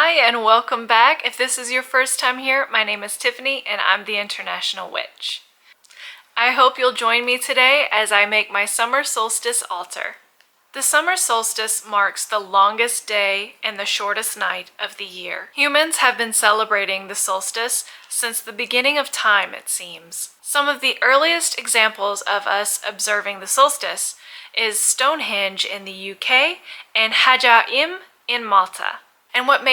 Hi and welcome back. If this is your first time here, my name is Tiffany and I'm the International Witch. I hope you'll join me today as I make my summer solstice altar. The summer solstice marks the longest day and the shortest night of the year. Humans have been celebrating the solstice since the beginning of time, it seems. Some of the earliest examples of us observing the solstice is Stonehenge in the UK and Hajaim in Malta. And what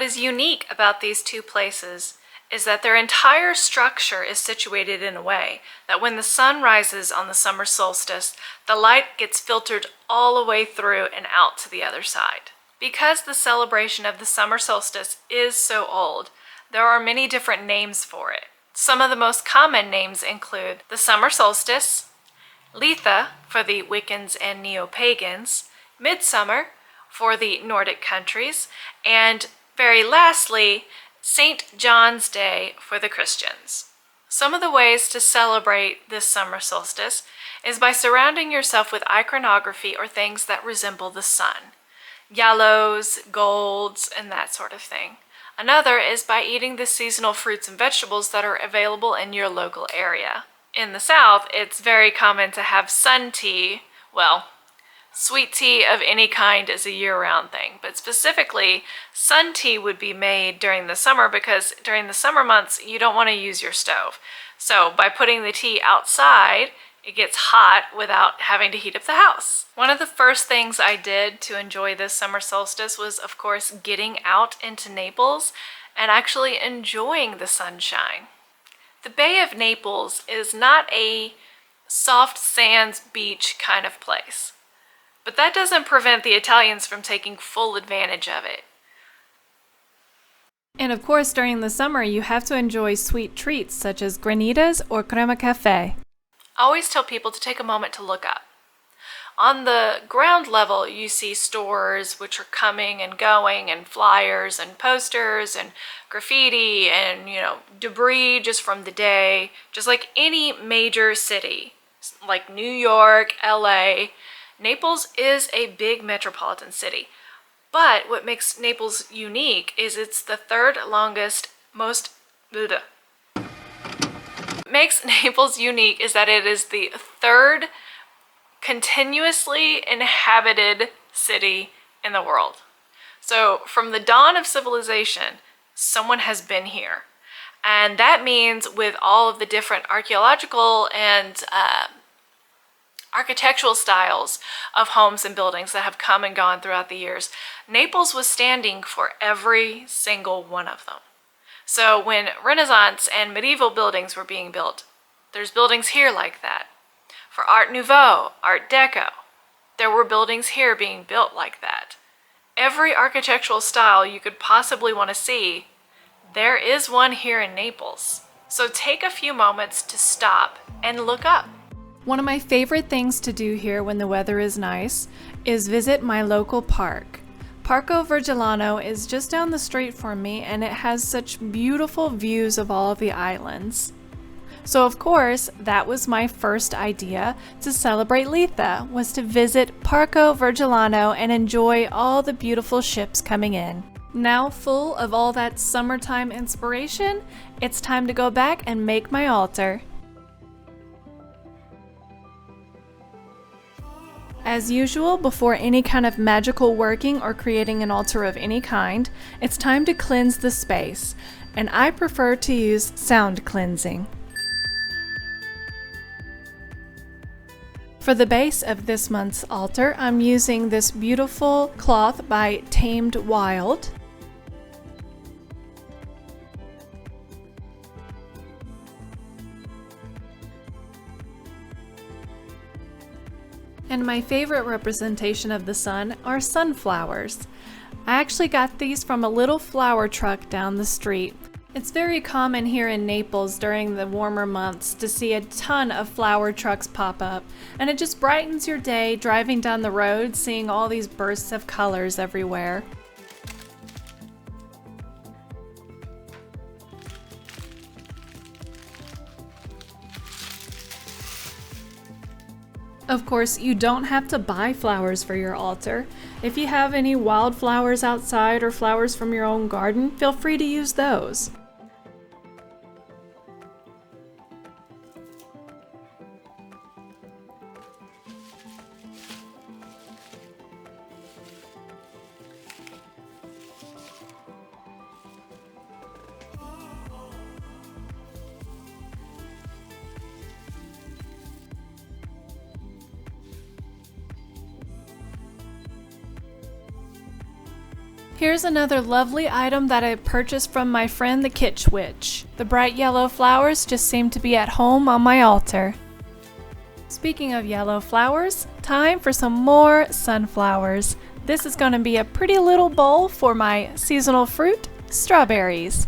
is unique about these two places is that their entire structure is situated in a way that when the sun rises on the summer solstice, the light gets filtered all the way through and out to the other side. Because the celebration of the summer solstice is so old, there are many different names for it. Some of the most common names include the summer solstice, Litha for the Wiccans and Neo-Pagans, Midsummer for the Nordic countries, and very lastly, St. John's Day for the Christians. Some of the ways to celebrate this summer solstice is by surrounding yourself with iconography or things that resemble the sun. Yellows, golds, and that sort of thing. Another is by eating the seasonal fruits and vegetables that are available in your local area. In the South, it's very common to have sun tea. Well, sweet tea of any kind is a year-round thing, but specifically, sun tea would be made during the summer because during the summer months, you don't want to use your stove. So by putting the tea outside, it gets hot without having to heat up the house. One of the first things I did to enjoy this summer solstice was, of course, getting out into Naples and actually enjoying the sunshine. The Bay of Naples is not a soft sands beach kind of place, but that doesn't prevent the Italians from taking full advantage of it. And of course, during the summer, you have to enjoy sweet treats such as granitas or crema cafe. I always tell people to take a moment to look up. On the ground level, you see stores which are coming and going, and flyers and posters and graffiti and, debris just from the day, just like any major city, like New York, LA. Naples is a big metropolitan city. But what makes Naples unique is it's the third longest, What makes Naples unique is that it is the third continuously inhabited city in the world. So from the dawn of civilization, someone has been here. And that means with all of the different archaeological and architectural styles of homes and buildings that have come and gone throughout the years, Naples was standing for every single one of them. So when Renaissance and medieval buildings were being built, there's buildings here like that. For Art Nouveau, Art Deco, there were buildings here being built like that. Every architectural style you could possibly want to see, there is one here in Naples. So take a few moments to stop and look up. One of my favorite things to do here when the weather is nice is visit my local park. Parco Vergilano is just down the street from me, and it has such beautiful views of all of the islands. So of course, that was my first idea to celebrate Litha, was to visit Parco Vergilano and enjoy all the beautiful ships coming in. Now full of all that summertime inspiration, it's time to go back and make my altar. As usual, before any kind of magical working or creating an altar of any kind, it's time to cleanse the space, and I prefer to use sound cleansing. For the base of this month's altar, I'm using this beautiful cloth by Tamed Wild. And my favorite representation of the sun are sunflowers. I actually got these from a little flower truck down the street. It's very common here in Naples during the warmer months to see a ton of flower trucks pop up, and it just brightens your day driving down the road, seeing all these bursts of colors everywhere. Of course, you don't have to buy flowers for your altar. If you have any wildflowers outside or flowers from your own garden, feel free to use those. Here's another lovely item that I purchased from my friend the Kitsch Witch. The bright yellow flowers just seem to be at home on my altar. Speaking of yellow flowers, time for some more sunflowers. This is going to be a pretty little bowl for my seasonal fruit, strawberries.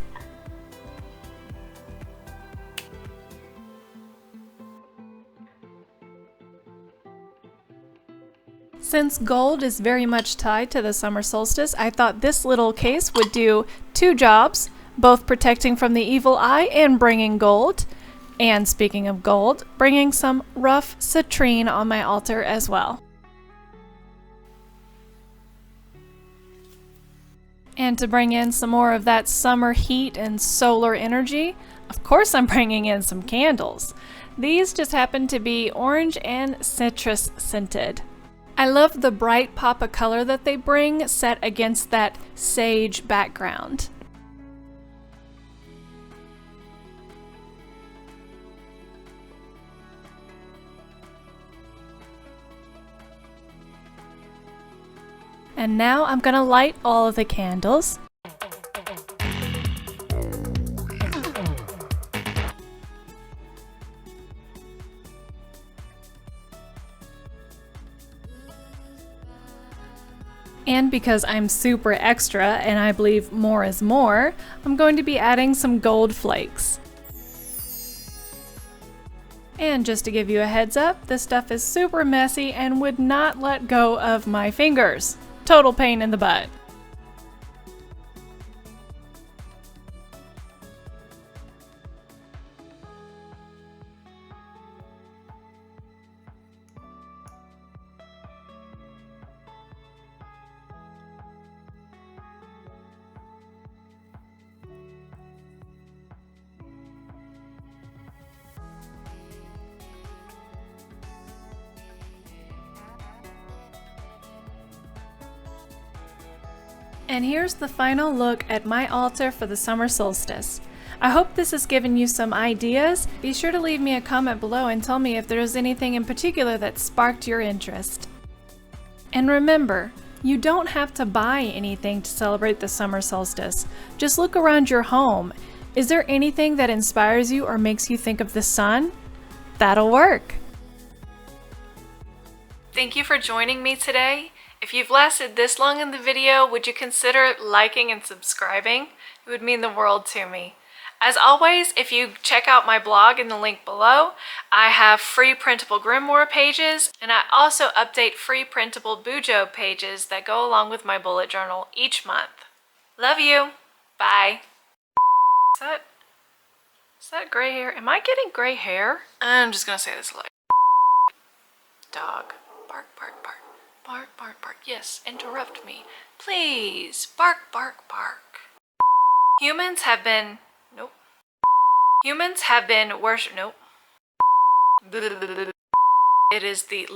Since gold is very much tied to the summer solstice, I thought this little case would do two jobs, both protecting from the evil eye and bringing gold. And speaking of gold, bringing some rough citrine on my altar as well. And to bring in some more of that summer heat and solar energy, of course I'm bringing in some candles. These just happen to be orange and citrus scented. I love the bright pop of color that they bring set against that sage background. And now I'm gonna light all of the candles. And because I'm super extra and I believe more is more, I'm going to be adding some gold flakes. And just to give you a heads up, this stuff is super messy and would not let go of my fingers. Total pain in the butt. And here's the final look at my altar for the summer solstice. I hope this has given you some ideas. Be sure to leave me a comment below and tell me if there's anything in particular that sparked your interest. And remember, you don't have to buy anything to celebrate the summer solstice. Just look around your home. Is there anything that inspires you or makes you think of the sun? That'll work. Thank you for joining me today. If you've lasted this long in the video, would you consider liking and subscribing? It would mean the world to me. As always, if you check out my blog in the link below, I have free printable grimoire pages, and I also update free printable bujo pages that go along with my bullet journal each month. Love you. Bye. Is that gray hair? Am I getting gray hair? I'm just gonna say this like dog. Bark, bark, bark. Bark, bark, bark. Yes, interrupt me. Please. Bark, bark, bark. Humans have been... Nope. Humans have been worship... Nope. It is the...